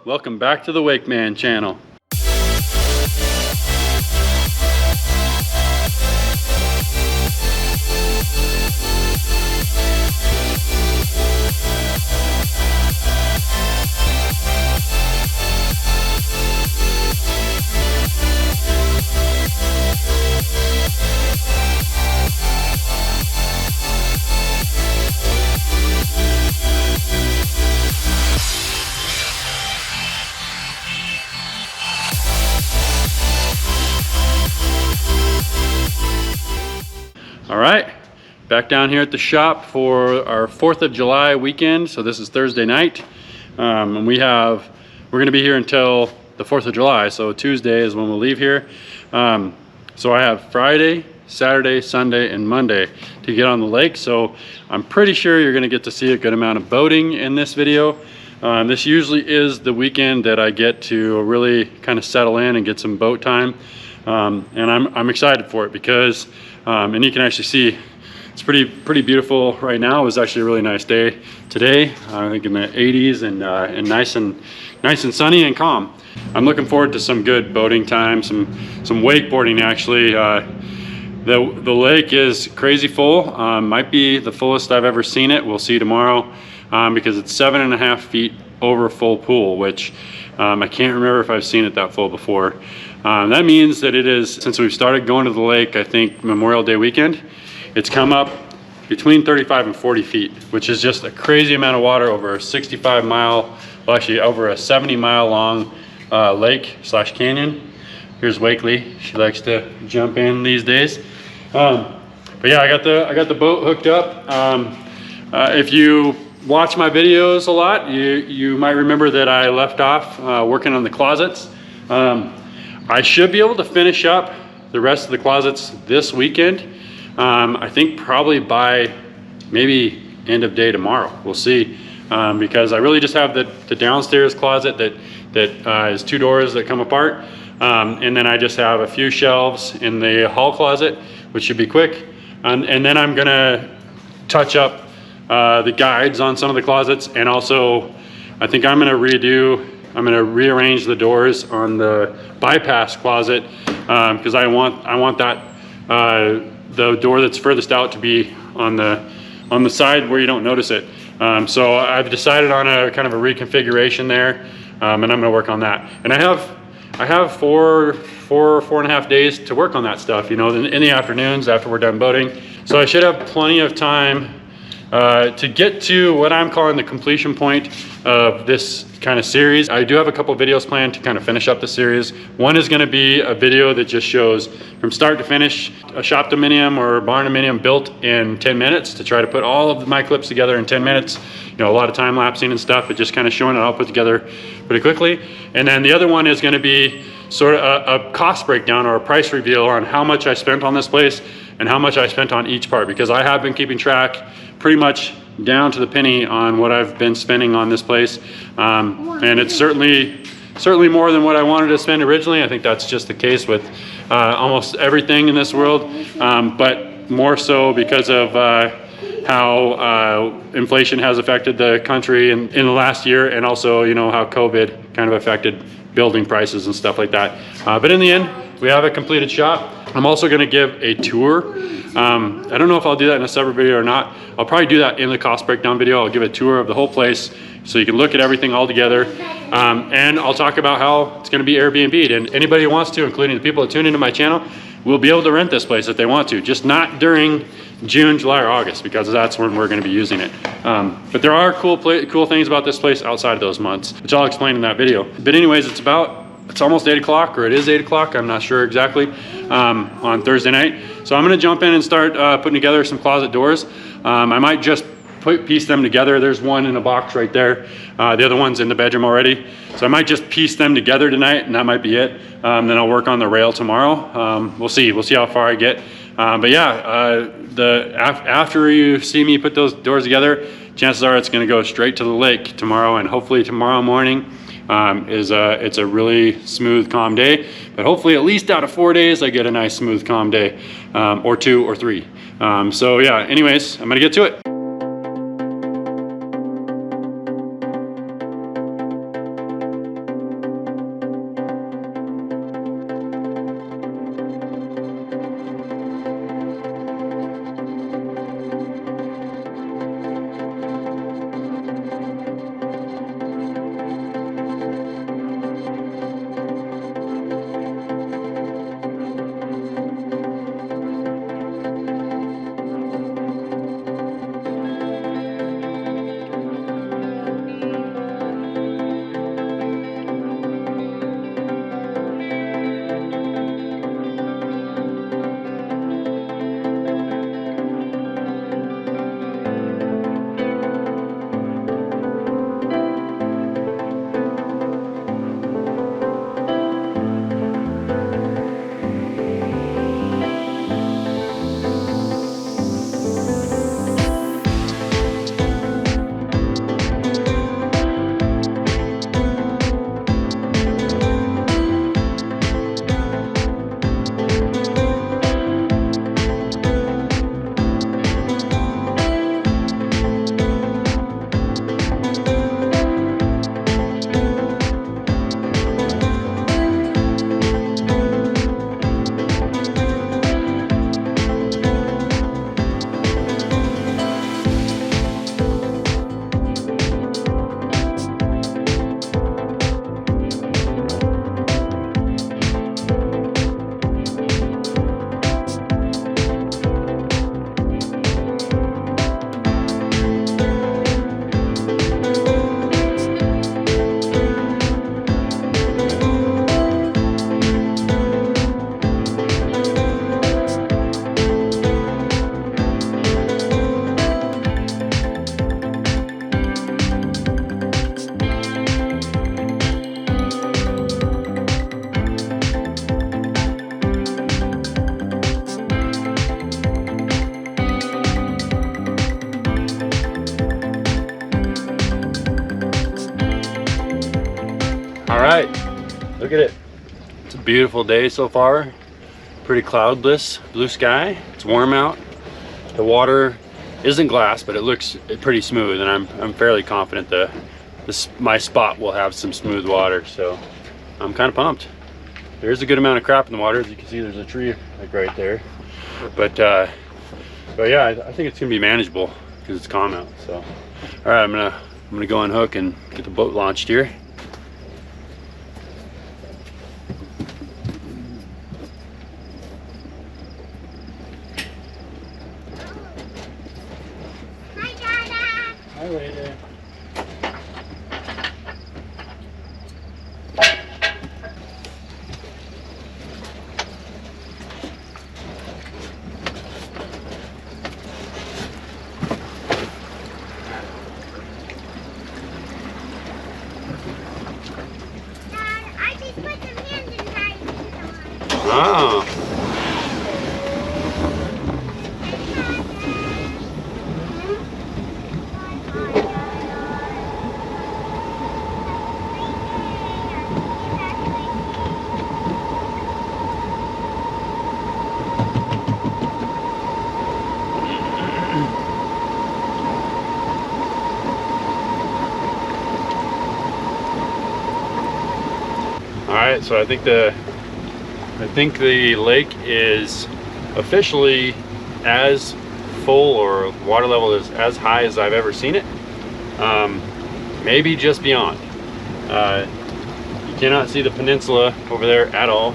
welcome back to the Wake Man channel. All right, back down here at the shop for our 4th of July weekend. So this is Thursday night, and we're gonna be here until the 4th of July. So Tuesday is when we'll leave here. So I have Friday, Saturday, Sunday, and Monday to get on the lake. So I'm pretty sure you're gonna get to see a good amount of boating in this video. This usually is the weekend that I get to really kind of settle in and get some boat time. And I'm excited for it because, and you can actually see it's pretty beautiful right now. It was actually a really nice day today. I think in the 80s and nice and sunny and calm. I'm looking forward to some good boating time, some wakeboarding actually. The lake is crazy full. Might be the fullest I've ever seen it. We'll see tomorrow because it's 7.5 feet over full pool, which I can't remember if I've seen it that full before. That means that it is, since we've started going to the lake, I think Memorial Day weekend, it's come up between 35 and 40 feet, which is just a crazy amount of water over a 65 mile, well actually over a 70 mile long lake slash canyon. Here's Wakely, she likes to jump in these days. But yeah, I got the boat hooked up. If you watch my videos a lot, you might remember that I left off working on the closets. I should be able to finish up the rest of the closets this weekend. I think probably by maybe end of day tomorrow. We'll see, because I really just have the downstairs closet that is 2 doors that come apart, and then I just have a few shelves in the hall closet, which should be quick, and then I'm gonna touch up the guides on some of the closets, and also I think I'm gonna rearrange the doors on the bypass closet, because I want that the door that's furthest out to be on the side where you don't notice it. So I've decided on a kind of a reconfiguration there, and I'm gonna work on that. And I have four and a half days to work on that stuff, you know, in the afternoons after we're done boating. So I should have plenty of time to get to what I'm calling the completion point of this kind of series. I do have a couple videos planned to kind of finish up the series. One is going to be a video that just shows from start to finish a Shop-Dominium or Barn-Dominium built in 10 minutes, to try to put all of my clips together in 10 minutes. You know, a lot of time lapsing and stuff, but just kind of showing it all put together pretty quickly. And then the other one is going to be sort of a cost breakdown or a price reveal on how much I spent on this place and how much I spent on each part, because I have been keeping track pretty much down to the penny on what I've been spending on this place, and it's certainly more than what I wanted to spend originally. I think that's just the case with almost everything in this world, but more so because of how inflation has affected the country in the last year, and also, you know, how COVID kind of affected building prices and stuff like that. But in the end, we have a completed shop. I'm also going to give a tour. I don't know if I'll do that in a separate video or not. I'll probably do that in the cost breakdown video. I'll give a tour of the whole place so you can look at everything all together. And I'll talk about how it's going to be Airbnb'd. And anybody who wants to, including the people that tune into my channel, will be able to rent this place if they want to. Just not during June, July, or August, because that's when we're going to be using it. But there are cool things about this place outside of those months, which I'll explain in that video. But anyways, it's almost 8 o'clock, or it is 8 o'clock, I'm not sure exactly, on Thursday night. So I'm gonna jump in and start putting together some closet doors. I might just piece them together. There's one in a box right there. The other one's in the bedroom already. So I might just piece them together tonight, and that might be it. Then I'll work on the rail tomorrow. We'll see how far I get. But yeah, after you see me put those doors together, chances are it's gonna go straight to the lake tomorrow, and hopefully tomorrow morning it's a really smooth, calm day. But hopefully at least out of 4 days I get a nice smooth, calm day, or 2 or 3. So yeah, anyways, I'm gonna get to it. All right, look at it. It's a beautiful day so far. Pretty cloudless, blue sky. It's warm out. The water isn't glass, but it looks pretty smooth, and I'm fairly confident that my spot will have some smooth water, so I'm kind of pumped. There's a good amount of crap in the water. As you can see, there's a tree like right there. But yeah, I think it's gonna be manageable because it's calm out. So, all right, I'm gonna go unhook and get the boat launched here. Hi, Dada. Hi, lady. Oh. All right, so I think the lake is officially as full, or water level is as high as I've ever seen it. Maybe just beyond. You cannot see the peninsula over there at all.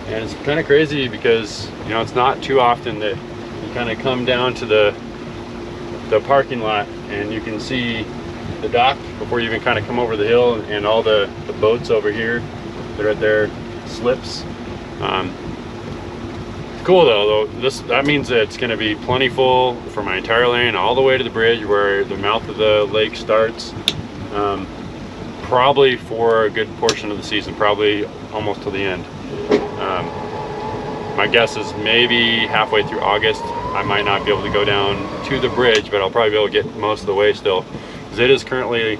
And it's kind of crazy because, you know, it's not too often that you kind of come down to the parking lot and you can see the dock before you even kind of come over the hill, and all the boats over here. They're at their slips. Cool though, that means that it's going to be plenty full for my entire lane all the way to the bridge where the mouth of the lake starts. Probably for a good portion of the season, probably almost to the end. My guess is maybe halfway through August I might not be able to go down to the bridge, but I'll probably be able to get most of the way still, because it is currently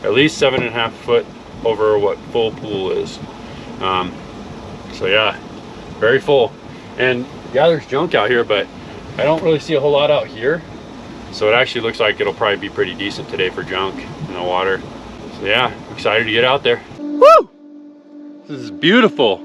at least 7.5 foot over what full pool is. So yeah, very full. And yeah, there's junk out here, but I don't really see a whole lot out here. So it actually looks like it'll probably be pretty decent today for junk in the water. So yeah, excited to get out there. Woo! This is beautiful.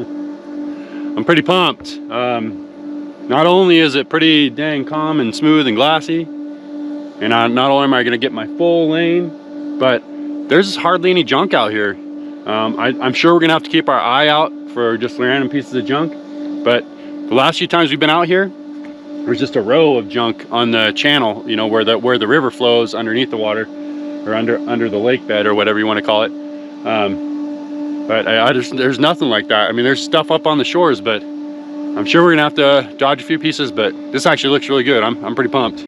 I'm pretty pumped. Not only is it pretty dang calm and smooth and glassy, and not only am I gonna get my full lane, but there's hardly any junk out here. I'm sure we're gonna have to keep our eye out for just random pieces of junk, but the last few times we've been out here, there's just a row of junk on the channel, you know, where the river flows underneath the water, or under the lake bed, or whatever you want to call it. But there's nothing like that. I mean, there's stuff up on the shores, but I'm sure we're gonna have to dodge a few pieces. But this actually looks really good. I'm pretty pumped.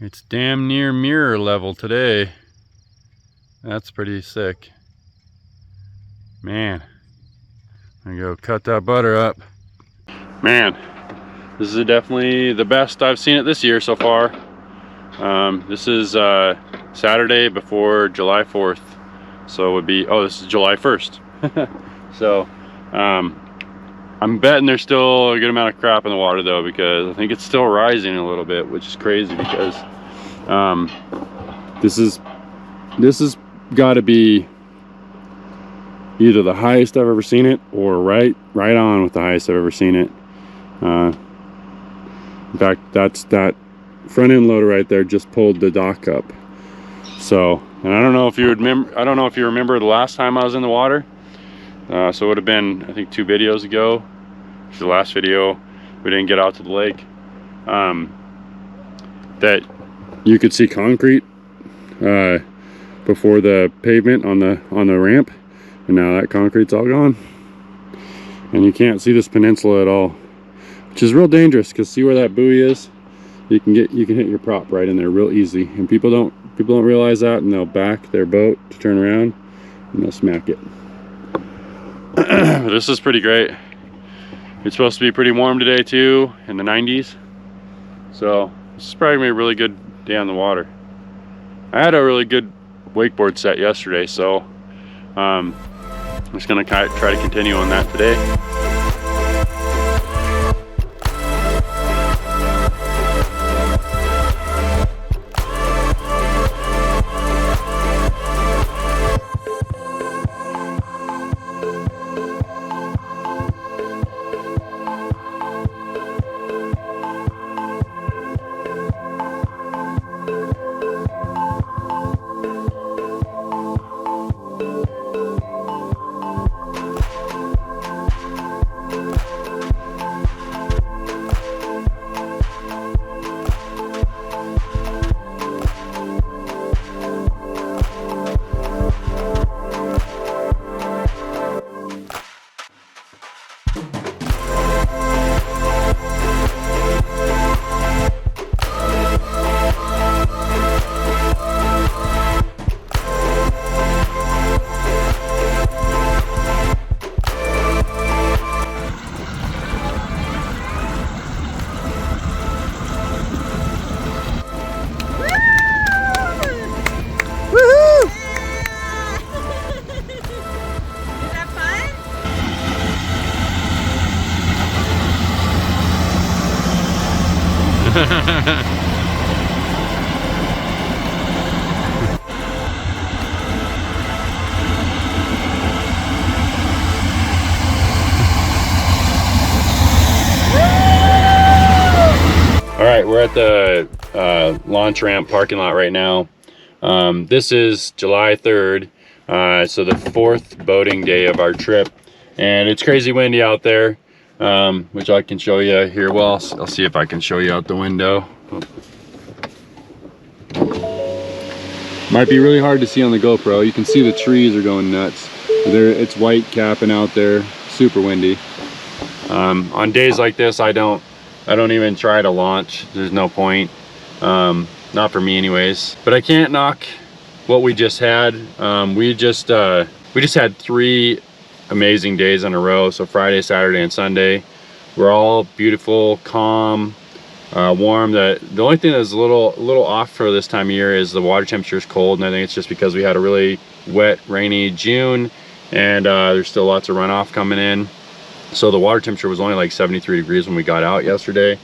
It's damn near mirror level today. That's pretty sick. Man, I'm gonna go cut that butter up. Man, this is definitely the best I've seen it this year so far. This is Saturday before July 4th. So it would be, oh, this is July 1st. So, I'm betting there's still a good amount of crap in the water though, because I think it's still rising a little bit, which is crazy because this is got to be either the highest I've ever seen it or right on with the highest I've ever seen it. In fact, that front end loader right there just pulled the dock up. So, and I don't know if you remember the last time I was in the water. So it would have been, I think, 2 videos ago. The last video we didn't get out to the lake. That you could see concrete before the pavement on the ramp, and now that concrete's all gone, and you can't see this peninsula at all, which is real dangerous. Because see where that buoy is? You can hit your prop right in there real easy, and people don't realize that, and they'll back their boat to turn around and they'll smack it. This is pretty great. It's supposed to be pretty warm today too, in the 90s. So this is probably gonna be a really good day on the water. I had a really good wakeboard set yesterday, so I'm just gonna try to continue on that today. All right, we're at the launch ramp parking lot right now. This is July 3rd, so the 4th boating day of our trip, and it's crazy windy out there, which I can show you here. Well, I'll see if I can show you out the window. Might be really hard to see on the GoPro. You can see the trees are going nuts. It's white capping out there, super windy. On days like this, I don't even try to launch. There's no point, not for me anyways. But I can't knock what we just had. We just had 3 amazing days in a row. So Friday, Saturday, and Sunday were all beautiful, calm, warm. The only thing that's a little off for this time of year is the water temperature is cold, and I think it's just because we had a really wet, rainy June, and there's still lots of runoff coming in. So the water temperature was only like 73 degrees when we got out yesterday.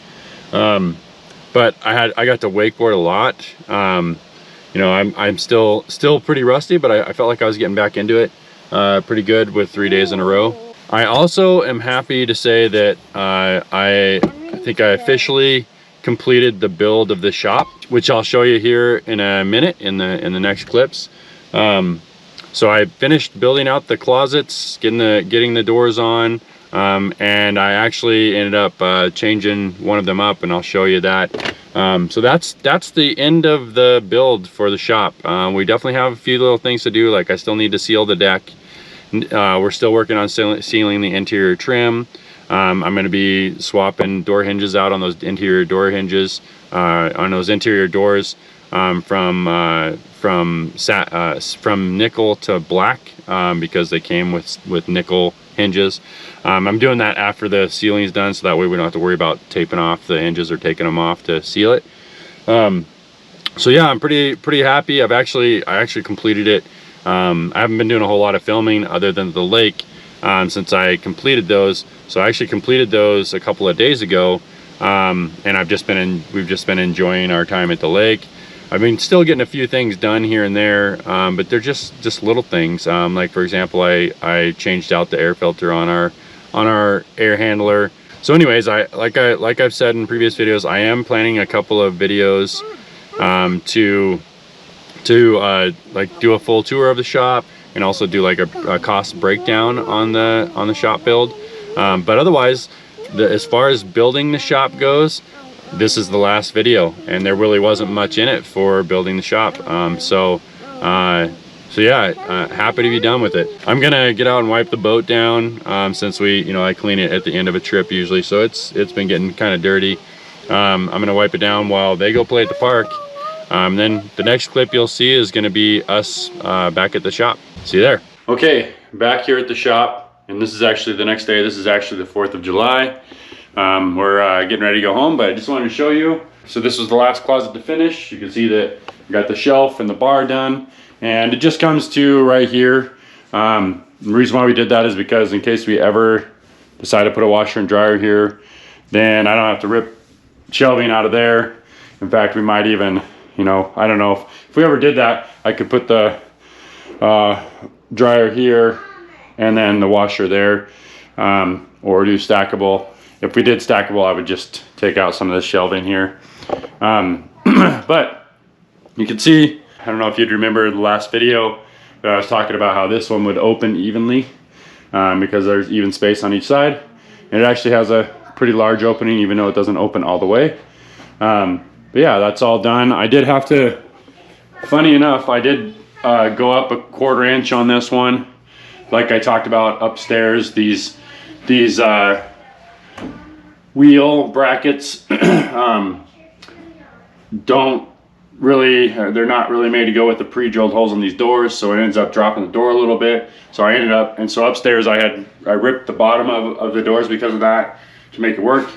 But I got to wakeboard a lot. You know, I'm still pretty rusty, but I felt like I was getting back into it pretty good with 3 days in a row. I also am happy to say that I think I officially completed the build of the shop, which I'll show you here in a minute in the next clips. So I finished building out the closets, getting the doors on. And I actually ended up changing one of them up, and I'll show you that. So that's the end of the build for the shop. We definitely have a few little things to do, like I still need to seal the deck. We're still working on sealing the interior trim. I'm going to be swapping door hinges out on those interior door hinges. on those interior doors, from nickel to black, because they came with nickel hinges. I'm doing that after the sealing is done, so that way we don't have to worry about taping off the hinges or taking them off to seal it. So yeah, I'm pretty happy. I actually completed it. I haven't been doing a whole lot of filming other than the lake since I completed those. So I actually completed those a couple of days ago, and we've just been enjoying our time at the lake. I've been still getting a few things done here and there, but they're just little things. Like for example, I changed out the air filter on our air handler. So anyways, like I've said in previous videos, I am planning a couple of videos to like do a full tour of the shop, and also do like a cost breakdown on the shop build. But otherwise, as far as building the shop goes, this is the last video, and there really wasn't much in it for building the shop. So yeah, happy to be done with it. I'm gonna get out and wipe the boat down, since I clean it at the end of a trip usually, so it's been getting kind of dirty. I'm gonna wipe it down while they go play at the park. Then the next clip you'll see is gonna be us back at the shop. See you there. Okay, back here at the shop, and this is actually the next day. This is actually the 4th of July. We're getting ready to go home, but I just wanted to show you. So this was the last closet to finish. You can see that we got the shelf and the bar done, and it just comes to right here. The reason why we did that is because in case we ever decide to put a washer and dryer here, then I don't have to rip shelving out of there. In fact, we might even, I don't know, if we ever did that, I could put the dryer here and then the washer there, or do stackable. If we did stackable, I would just take out some of this shelving here. But you can see, I don't know if you'd remember the last video, but I was talking about how this one would open evenly, because there's even space on each side. And it actually has a pretty large opening, even though it doesn't open all the way. But yeah, that's all done. I did have to, funny enough, I did go up a 1/4 inch on this one. Like I talked about upstairs, these wheel brackets don't really, they're not really made to go with the pre-drilled holes in these doors, so it ends up dropping the door a little bit. So so upstairs I ripped the bottom of the doors because of that to make it work.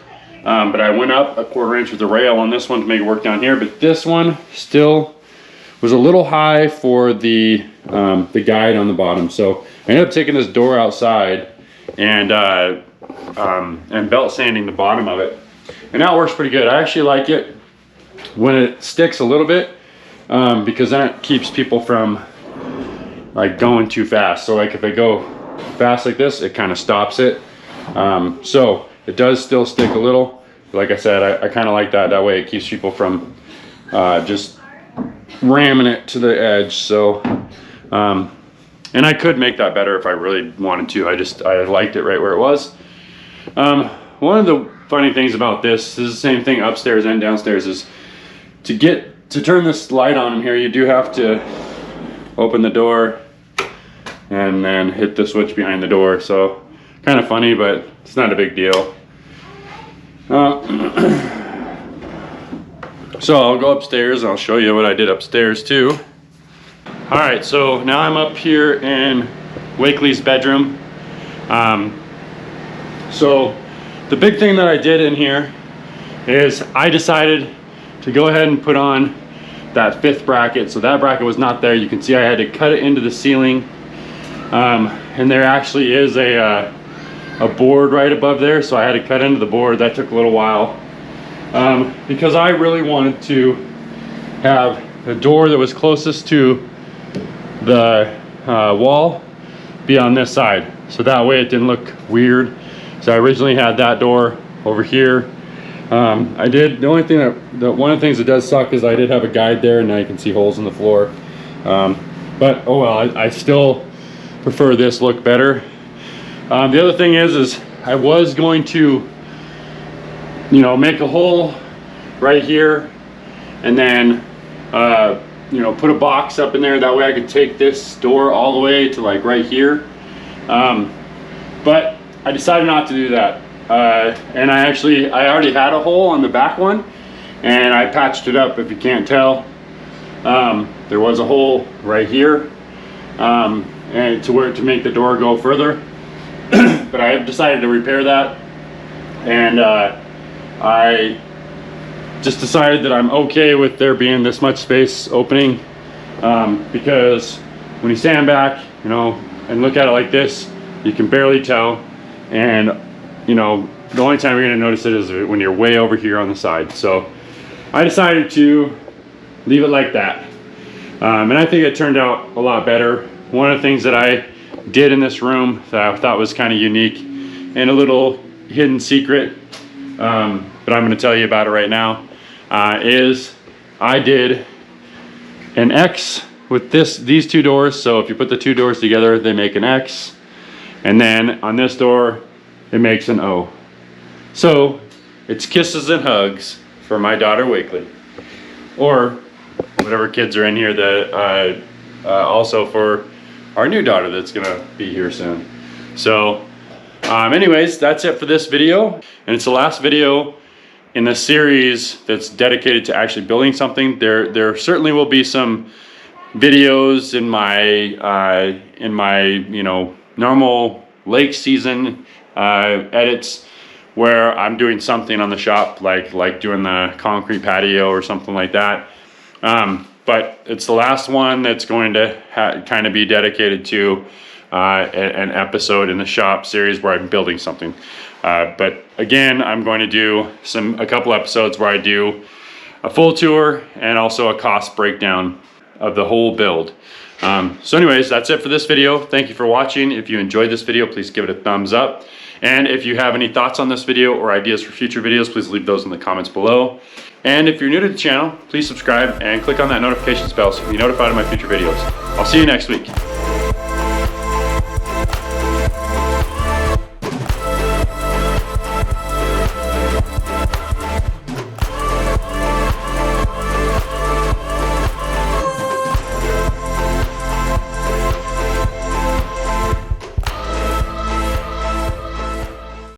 But I went up a 1/4 inch with the rail on this one to make it work down here, but this one still was a little high for the guide on the bottom. So I ended up taking this door outside and belt sanding the bottom of it, and that works pretty good. I actually like it when it sticks a little bit, because then it keeps people from like going too fast. So like if I go fast like this, it kind of stops it. So it does still stick a little. Like I said, I kind of like that. That way it keeps people from just ramming it to the edge. So and I could make that better if I really wanted to. I liked it right where it was. One of the funny things about this is the same thing upstairs and downstairs, is to turn this light on in here, you do have to open the door and then hit the switch behind the door. So kind of funny, but it's not a big deal. So I'll go upstairs and I'll show you what I did upstairs too. All right, so now I'm up here in Wakely's bedroom. So the big thing that I did in here is I decided to go ahead and put on that 5th bracket. So that bracket was not there. You can see I had to cut it into the ceiling. And there actually is a board right above there, so I had to cut into the board. That took a little while, because I really wanted to have the door that was closest to the wall be on this side, so that way it didn't look weird. So I originally had that door over here. One of the things that does suck is I did have a guide there, and now you can see holes in the floor. But oh well, I still prefer this look better. The other thing is I was going to, make a hole right here, and then, put a box up in there. That way I could take this door all the way to like right here. But I decided not to do that. And I already had a hole on the back one, and I patched it up. If you can't tell, there was a hole right here, and to make the door go further. But I have decided to repair that, and I just decided that I'm okay with there being this much space opening, because when you stand back, you know, and look at it like this, you can barely tell, and you know, the only time you're going to notice it is when you're way over here on the side. So I decided to leave it like that, and I think it turned out a lot better. One of the things that I did in this room that I thought was kind of unique and a little hidden secret, but I'm going to tell you about it right now, is I did an X with these two doors. So if you put the two doors together, they make an X, and then on this door it makes an O. So it's kisses and hugs for my daughter Wakely, or whatever kids are in here that also for our new daughter that's gonna be here soon. So anyways, that's it for this video, and it's the last video in the series that's dedicated to actually building something. There certainly will be some videos in my you know, normal lake season edits where I'm doing something on the shop, like doing the concrete patio or something like that. But it's the last one that's going to kind of be dedicated to an episode in the shop series where I'm building something. But again, I'm going to do a couple episodes where I do a full tour and also a cost breakdown of the whole build. So anyways, that's it for this video. Thank you for watching. If you enjoyed this video, please give it a thumbs up. And if you have any thoughts on this video or ideas for future videos, please leave those in the comments below. And if you're new to the channel, please subscribe and click on that notifications bell so you can be notified of my future videos. I'll see you next week.